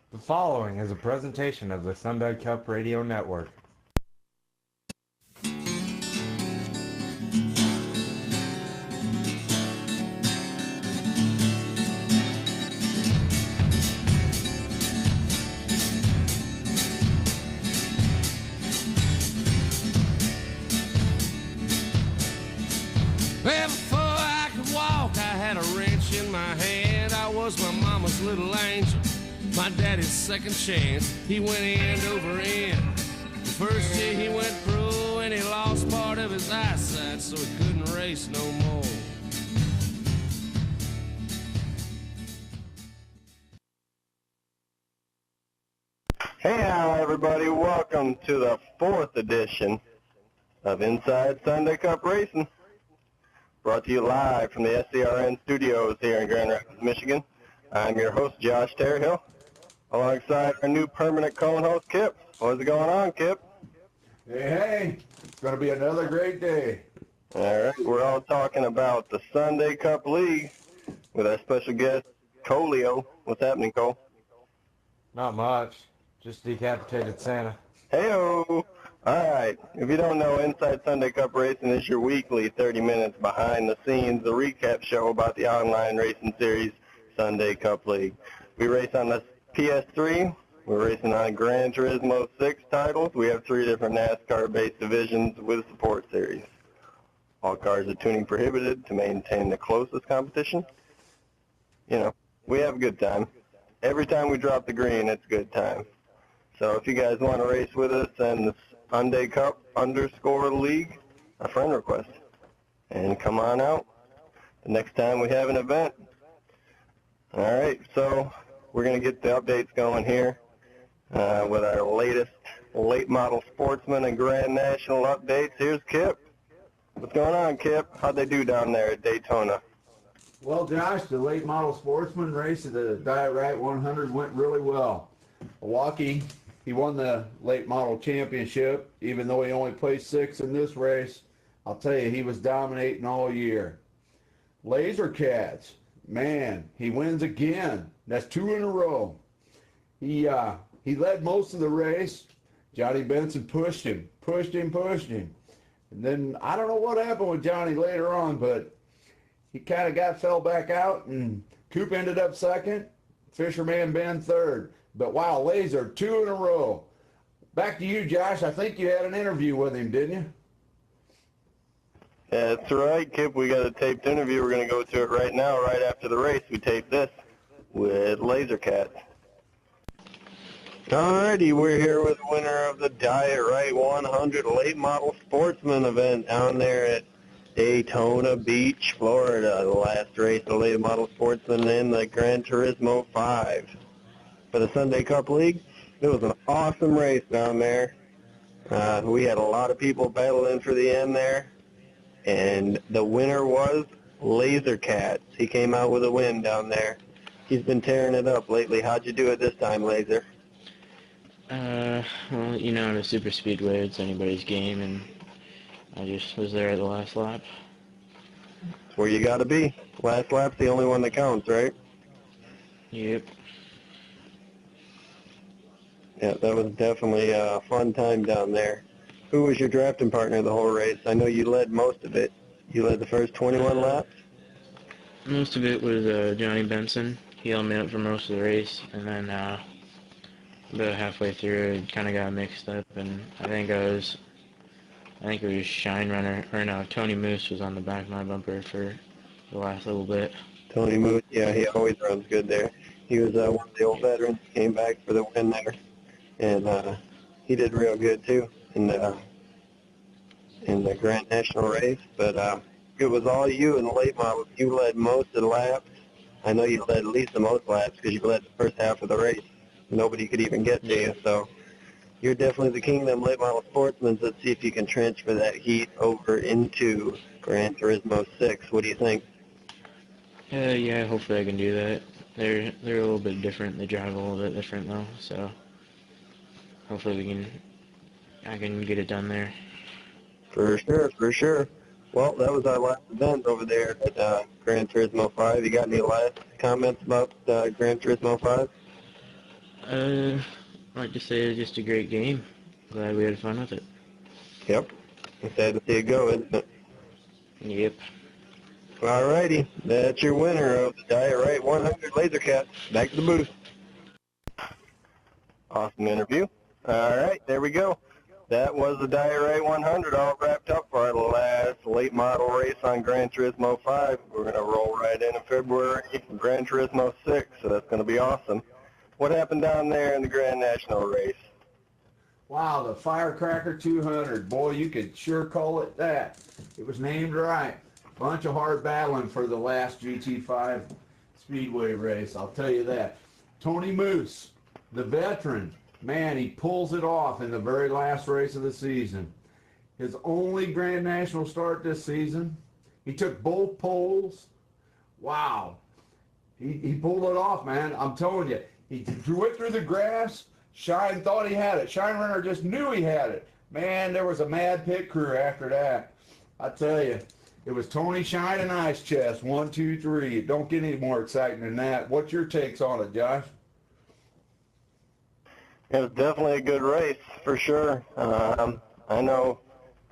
The following is a presentation of the Sunday Cup Radio Network. Well, before I could walk, I had a wrench in my hand. I was my mama's little angel, my daddy's second chance. He went end over end. The first year he went pro and he lost part of his eyesight, so he couldn't race no more. Hey now, everybody. Welcome to the 4th edition of Inside Sunday Cup Racing. Brought to you live from the SCRN studios here in Grand Rapids, Michigan. I'm your host, Josh Terhill, alongside our new permanent cone host, Kip. What's going on, Kip? Hey, it's going to be another great day. All right, we're all talking about the Sunday Cup League with our special guest, Coleo. What's happening, Cole? Not much. Just decapitated Santa. Hey-o! All right, if you don't know, Inside Sunday Cup Racing is your weekly 30 minutes behind the scenes, the recap show about the online racing series, Sunday Cup League. We race on the PS3. We're racing on Gran Turismo 6 titles. We have 3 different NASCAR-based divisions with support series. All cars are tuning prohibited to maintain the closest competition. You know, we have a good time. Every time we drop the green, it's a good time. So if you guys want to race with us in the Sunday Cup _ League, a friend request. And come on out the next time we have an event. All right, so we're going to get the updates going here with our latest late model sportsman and Grand National updates. Here's Kip. What's going on, Kip? How'd they do down there at Daytona? Well, Josh, the late model sportsman race of the Diet Right 100 went really well. Milwaukee, he won the late model championship, even though he only placed 6th in this race. I'll tell you, he was dominating all year. Laser Cats, man, he wins again. That's 2 in a row. He led most of the race. Johnny Benson pushed him. And then I don't know what happened with Johnny later on, but he kind of fell back out, and Coop ended up 2nd, Fisherman Ben 3rd. But wow, Laser, 2 in a row. Back to you, Josh. I think you had an interview with him, didn't you? That's right, Kip. We got a taped interview. We're going to go to it right now, right after the race. We taped this with Laser Cat. Alrighty, we're here with the winner of the Diet Right 100 Late Model Sportsman event down there at Daytona Beach, Florida. The last race of the Late Model Sportsman in the Gran Turismo 5. For the Sunday Cup League, it was an awesome race down there. We had a lot of people battling for the end there, and the winner was Laser Cat. He came out with a win down there. He's been tearing it up lately. How'd you do it this time, Laser? Well, you know, in a super speedway, it's anybody's game, and I just was there at the last lap. That's where you got to be. Last lap's the only one that counts, right? Yep. Yeah, that was definitely a fun time down there. Who was your drafting partner the whole race? I know you led most of it. You led the first 21 laps? Most of it was Johnny Benson. He held me up for most of the race, and then about halfway through, it kind of got mixed up, and I think it was Shine Runner, or no, Tony Moose was on the back of my bumper for the last little bit. Tony Moose, yeah, he always runs good there. He was one of the old veterans, came back for the win there, and he did real good too in the Grand National race. But it was all you in the late model. You led most of the laps. I know you led at least the most laps because you led the first half of the race. Nobody could even get to you, so you're definitely the king of them late model sportsmen. Let's see if you can transfer that heat over into Gran Turismo 6. What do you think? Yeah, hopefully I can do that. They're a little bit different. They drive a little bit different though, so hopefully I can get it done there. For sure. Well, that was our last event over there at Gran Turismo 5. You got any last comments about Gran Turismo 5? I'd like to say it's just a great game. Glad we had fun with it. Yep. It's sad to see it go, isn't it? Yep. Alrighty, that's your winner of the Diet Right 100 Laser Cat. Back to the booth. Awesome interview. Alright, there we go. That was the Diet Right 100 all wrapped up for our last late model race on Gran Turismo 5. We're going to roll right in February for Gran Turismo 6, so that's going to be awesome. What happened down there in the Grand National race? Wow, the Firecracker 200. Boy, you could sure call it that. It was named right. Bunch of hard battling for the last GT5 Speedway race, I'll tell you that. Tony Moose, the veteran, man, he pulls it off in the very last race of the season. His only Grand National start this season. He took both poles. Wow. He pulled it off, man. I'm telling you. He drew it through the grass. Shine thought he had it. Shine Runner just knew he had it. Man, there was a mad pit crew after that. I tell you, it was Tony, Shine, and Ice Chest. 1, 2, 3. It don't get any more exciting than that. What's your takes on it, Josh? It was definitely a good race, for sure. I know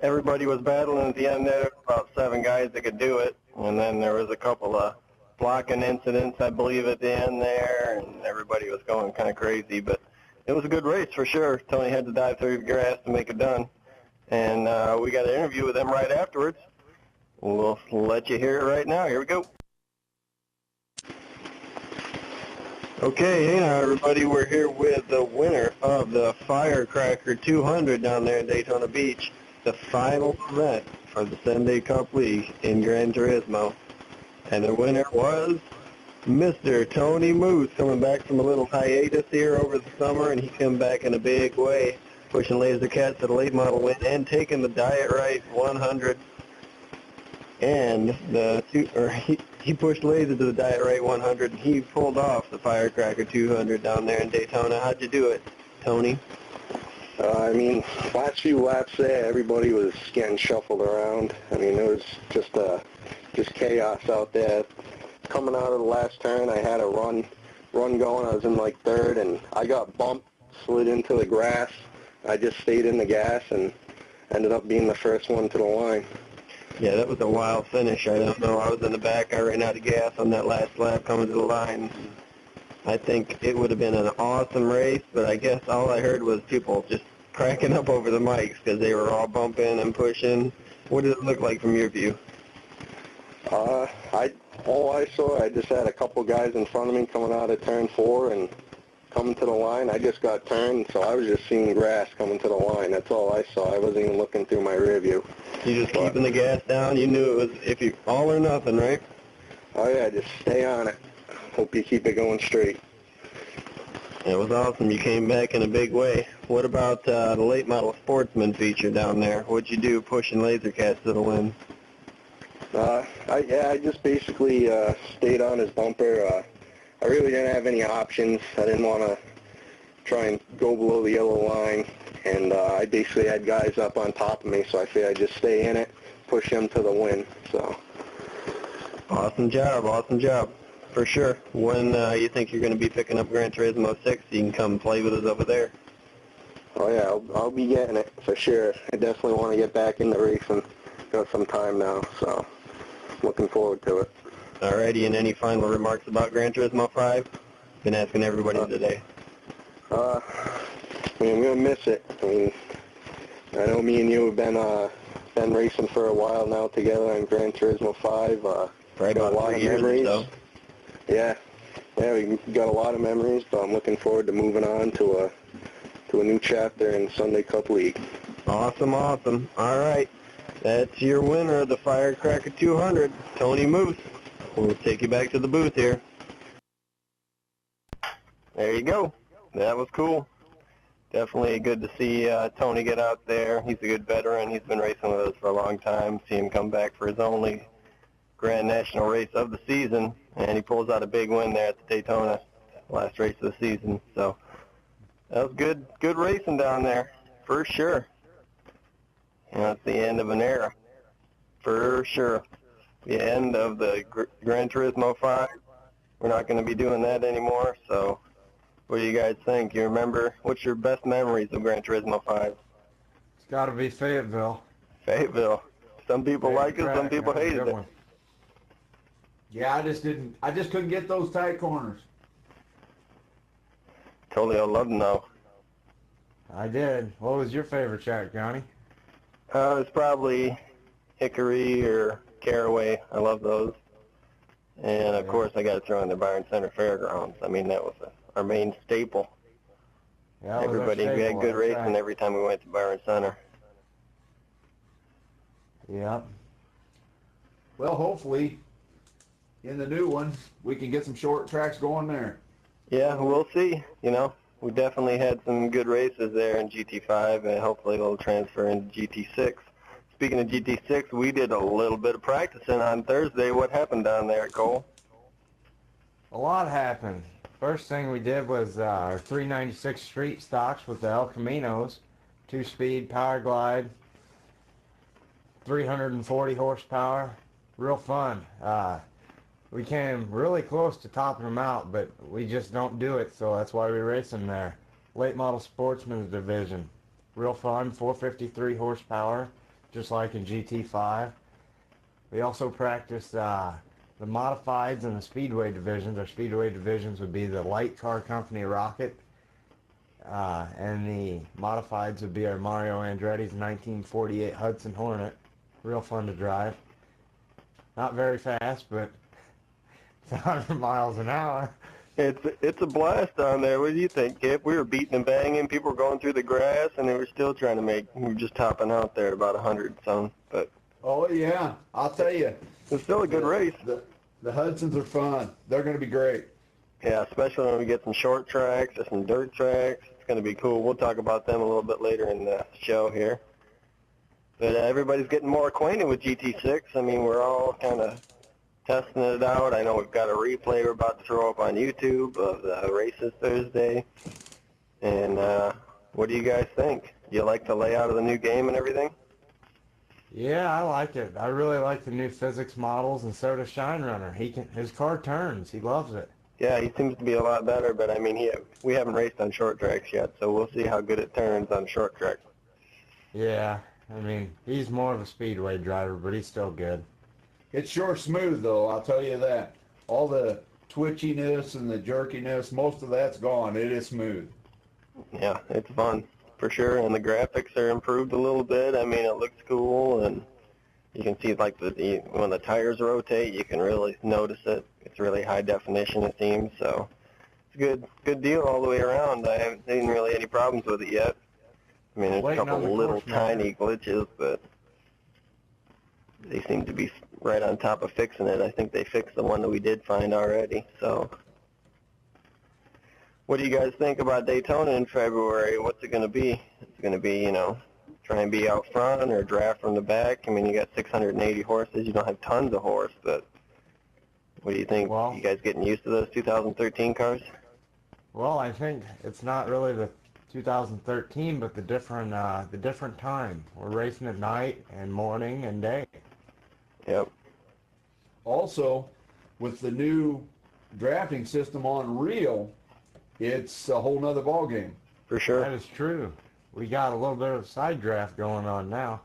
everybody was battling at the end there. About 7 guys that could do it. And then there was a couple of blocking incidents, I believe, at the end there. And everybody was going kind of crazy. But it was a good race, for sure. Tony had to dive through the grass to make it done. And we got an interview with him right afterwards. We'll let you hear it right now. Here we go. Okay, hey now everybody, we're here with the winner of the Firecracker 200 down there in Daytona Beach, the final event for the Sunday Cup League in Gran Turismo. And the winner was Mr. Tony Moose, coming back from a little hiatus here over the summer, and he came back in a big way, pushing Laser Cats to the late model win and taking the Diet Right 100. And he pushed Laser to the Diet Right 100, and he pulled off the Firecracker 200 down there in Daytona. How'd you do it, Tony? I mean, last few laps there, everybody was getting shuffled around. I mean, it was just chaos out there. Coming out of the last turn, I had a run going. I was in like third, and I got bumped, slid into the grass. I just stayed in the gas and ended up being the first one to the line. Yeah, that was a wild finish. I don't know. I was in the back. I ran out of gas on that last lap coming to the line. I think it would have been an awesome race, but I guess all I heard was people just cracking up over the mics because they were all bumping and pushing. What did it look like from your view? All I saw, I just had a couple guys in front of me coming out of turn 4 and coming to the line. I just got turned, so I was just seeing grass coming to the line. That's all I saw. I wasn't even looking through my rear view. You just keeping the gas down? You knew it was all or nothing, right? Oh yeah, just stay on it. Hope you keep it going straight. It was awesome. You came back in a big way. What about the late model sportsman feature down there? What'd you do pushing Laser Cats to the win? I just basically stayed on his bumper. I really didn't have any options. I didn't want to try and go below the yellow line, and I basically had guys up on top of me, so I figured I'd just stay in it, push him to the win. So. Awesome job, for sure. When you think you're going to be picking up Gran Turismo 6, you can come play with us over there. Oh yeah, I'll be getting it for sure. I definitely want to get back in the racing. Got some time now, so looking forward to it. Alrighty, and any final remarks about Gran Turismo 5? Been asking everybody today. I mean, I'm gonna miss it. I mean, I know me and you have been racing for a while now together on Gran Turismo 5. Right, got a lot of memories. Yeah, we got a lot of memories, but I'm looking forward to moving on to a new chapter in Sunday Cup League. Awesome. All right, that's your winner of the Firecracker 200, Tony Moose. We'll take you back to the booth here. There you go. That was cool. Definitely good to see Tony get out there. He's a good veteran. He's been racing with us for a long time. See him come back for his only Grand National race of the season, and he pulls out a big win there at the Daytona, last race of the season. So that was good racing down there, for sure. You know, it's the end of an era, for sure. The end of the Gran Turismo 5. We're not going to be doing that anymore, so What do you guys think? You remember, what's your best memories of Gran Turismo 5? It's got to be Fayetteville. Fayetteville. Some people like it, some people hated it. Yeah, I just couldn't get those tight corners. Totally, I'd love to know. I did. What was your favorite track, Johnny? It's probably Hickory or Caraway. I love those. And, of course, I got to throw in the Byron Center Fairgrounds. I mean, that was our main staple. Yeah, Everybody, we had good racing every time we went to Byron Center. Yeah. Well, hopefully, in the new one, we can get some short tracks going there. Yeah, we'll see. You know, we definitely had some good races there in GT5, and hopefully it'll transfer into GT6. Speaking of GT6, we did a little bit of practicing on Thursday. What happened down there, Cole? A lot happened. First thing we did was our 396 street stocks with the El Caminos, 2-speed power glide, 340 horsepower, real fun. We came really close to topping them out, but we just don't do it, so that's why we race them there. Late model sportsman's division, real fun, 453 horsepower, just like in GT5. We also practiced the modifieds and the speedway divisions. Our speedway divisions would be the Light Car Company Rocket, and the modifieds would be our Mario Andretti's 1948 Hudson Hornet. Real fun to drive. Not very fast, but it's 100 miles an hour. It's a blast down there. What do you think, Kip? We were beating and banging. People were going through the grass, and they were still trying to we were just topping out there at about 100 some. But oh, yeah. I'll tell you. It's still a good race. The Hudsons are fun. They're going to be great. Yeah, especially when we get some short tracks or some dirt tracks. It's going to be cool. We'll talk about them a little bit later in the show here. But everybody's getting more acquainted with GT6. I mean, we're all kind of testing it out. I know we've got a replay we're about to throw up on YouTube of the races Thursday. And what do you guys think? Do you like the layout of the new game and everything? Yeah, I like it. I really like the new physics models, and so does Shine Runner. His car turns. He loves it. Yeah, he seems to be a lot better, but I mean, we haven't raced on short tracks yet, so we'll see how good it turns on short track. Yeah, I mean, he's more of a speedway driver, but he's still good. It's sure smooth, though, I'll tell you that. All the twitchiness and the jerkiness, most of that's gone. It is smooth. Yeah, it's fun, for sure, and the graphics are improved a little bit. I mean, it looks cool, and you can see, like, when the tires rotate, you can really notice it. It's really high definition, it seems, so it's a good deal all the way around. I haven't seen really any problems with it yet. I mean, there's a couple little tiny glitches, but they seem to be right on top of fixing it. I think they fixed the one that we did find already, so. What do you guys think about Daytona in February? What's it going to be? It's going to be, you know, try and be out front or draft from the back. I mean, you got 680 horses. You don't have tons of horse, but what do you think? Well, you guys getting used to those 2013 cars? Well, I think it's not really the 2013, but the different time. We're racing at night and morning and day. Yep. Also, with the new drafting system on reel, it's a whole nother ballgame. For sure. That is true. We got a little bit of side draft going on now.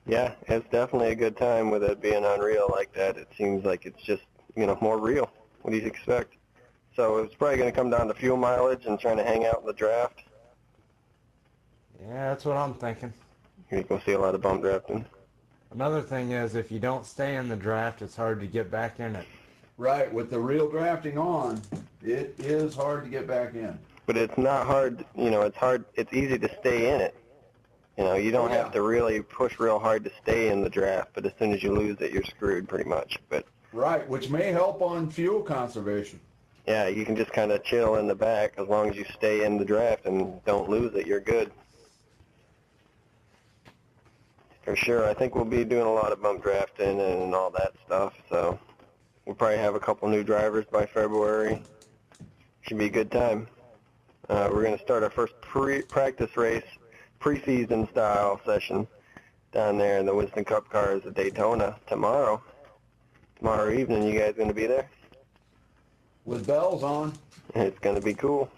Yeah, it's definitely a good time with it being on reel like that. It seems like it's just, you know, more real. What do you expect? So it's probably going to come down to fuel mileage and trying to hang out in the draft. Yeah, that's what I'm thinking. You're going to see a lot of bump drafting. Another thing is, if you don't stay in the draft, it's hard to get back in it. Right, with the real drafting on, it is hard to get back in. But it's not hard, you know, it's easy to stay in it. You know, you don't have to really push real hard to stay in the draft, but as soon as you lose it, you're screwed pretty much. But right, which may help on fuel conservation. Yeah, you can just kind of chill in the back. As long as you stay in the draft and don't lose it, you're good. For sure. I think we'll be doing a lot of bump drafting and all that stuff, so we'll probably have a couple new drivers by February. Should be a good time. We're going to start our first practice race, preseason style session down there in the Winston Cup cars at Daytona tomorrow. Tomorrow evening, you guys going to be there? With bells on. It's going to be cool.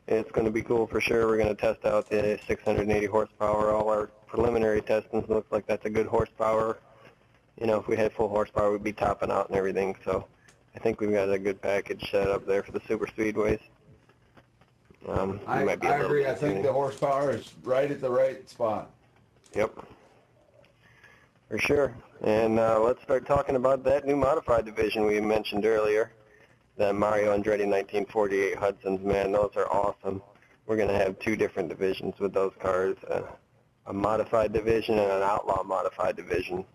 It's going to be cool for sure. We're going to test out the 680 horsepower. All our preliminary testing looks like that's a good horsepower. You know, if we had full horsepower, we'd be topping out and everything. So I think we've got a good package set up there for the super speedways. I agree. I think the horsepower is right at the right spot. Yep. For sure. And let's start talking about that new modified division we mentioned earlier. The Mario Andretti 1948 Hudsons, man, those are awesome. We're going to have two different divisions with those cars, a modified division and an outlaw modified division.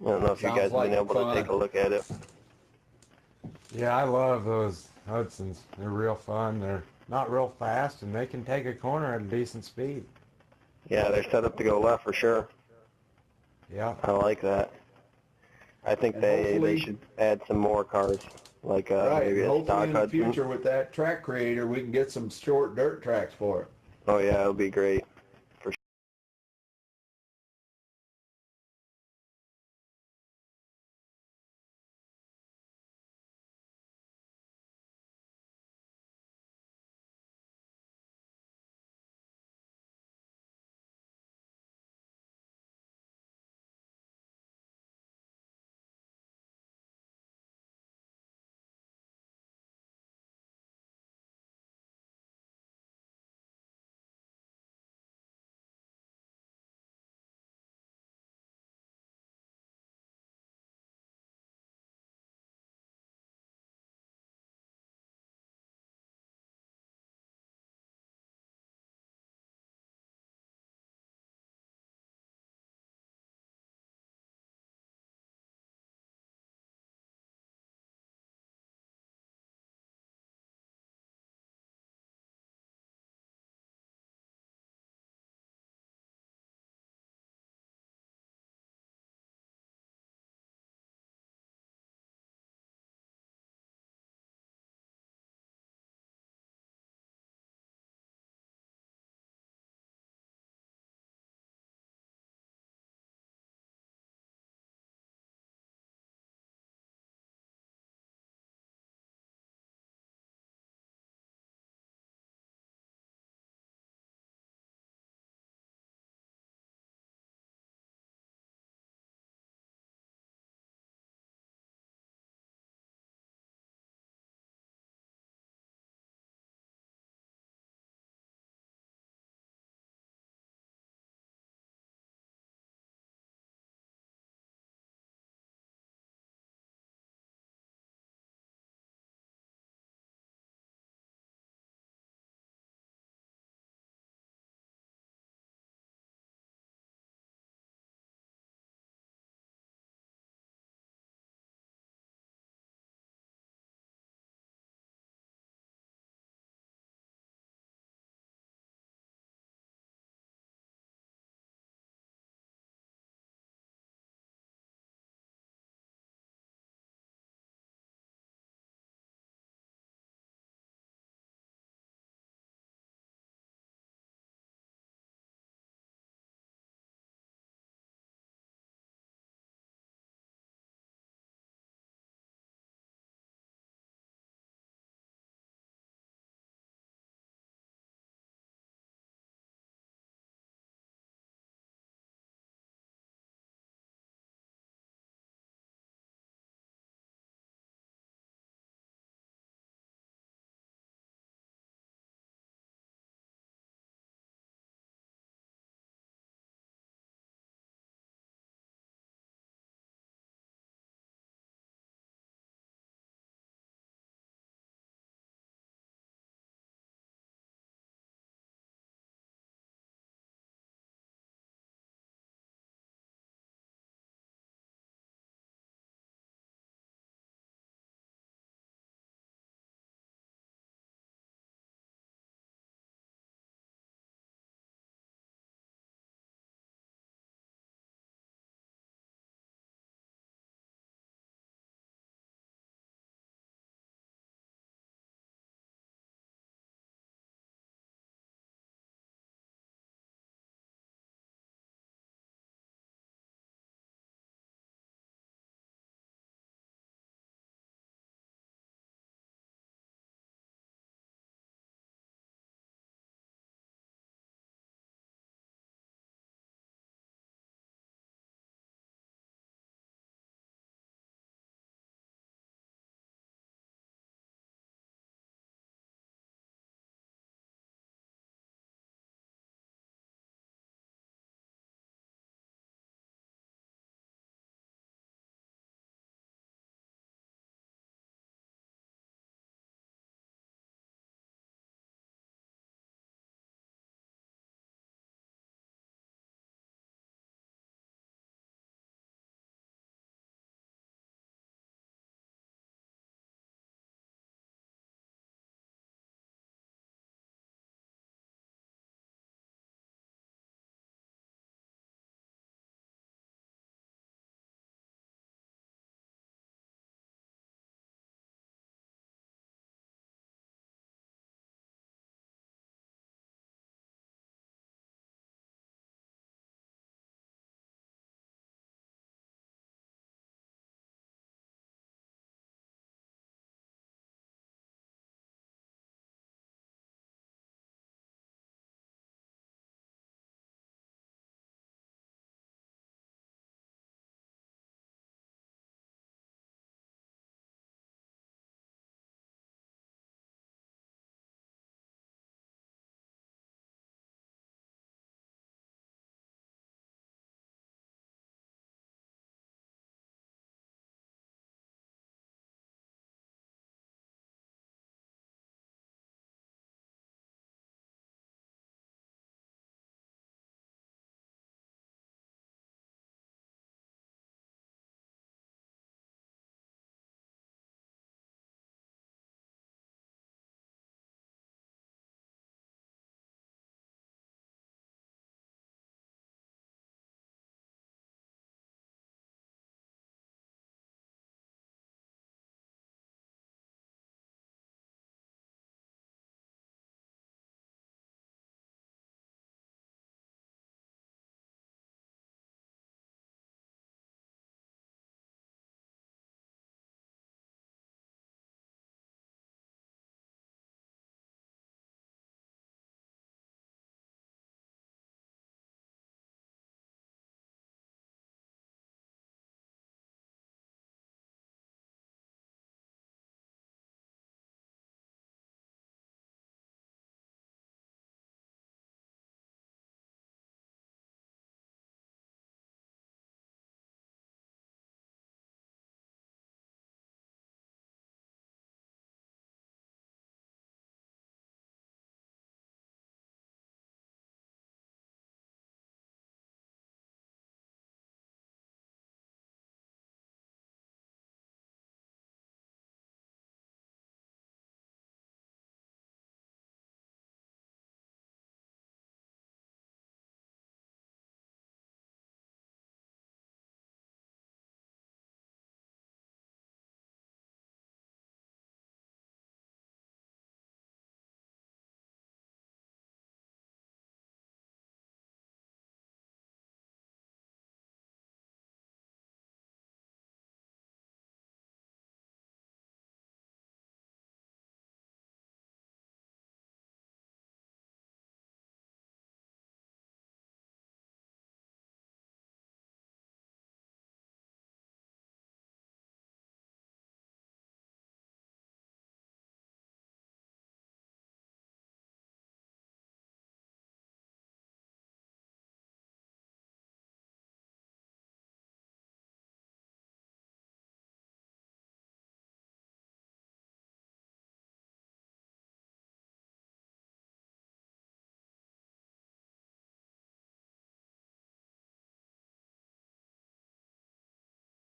I don't know if you guys have been able to take a look at it. Yeah, I love those Hudsons. They're real fun. They're not real fast, and they can take a corner at a decent speed. Yeah, they're set up to go left for sure. Yeah. I like that. I think they should add some more cars, like maybe a stock in the Hudson. future with that track creator, we can get some short dirt tracks for it. Oh yeah, it'll be great.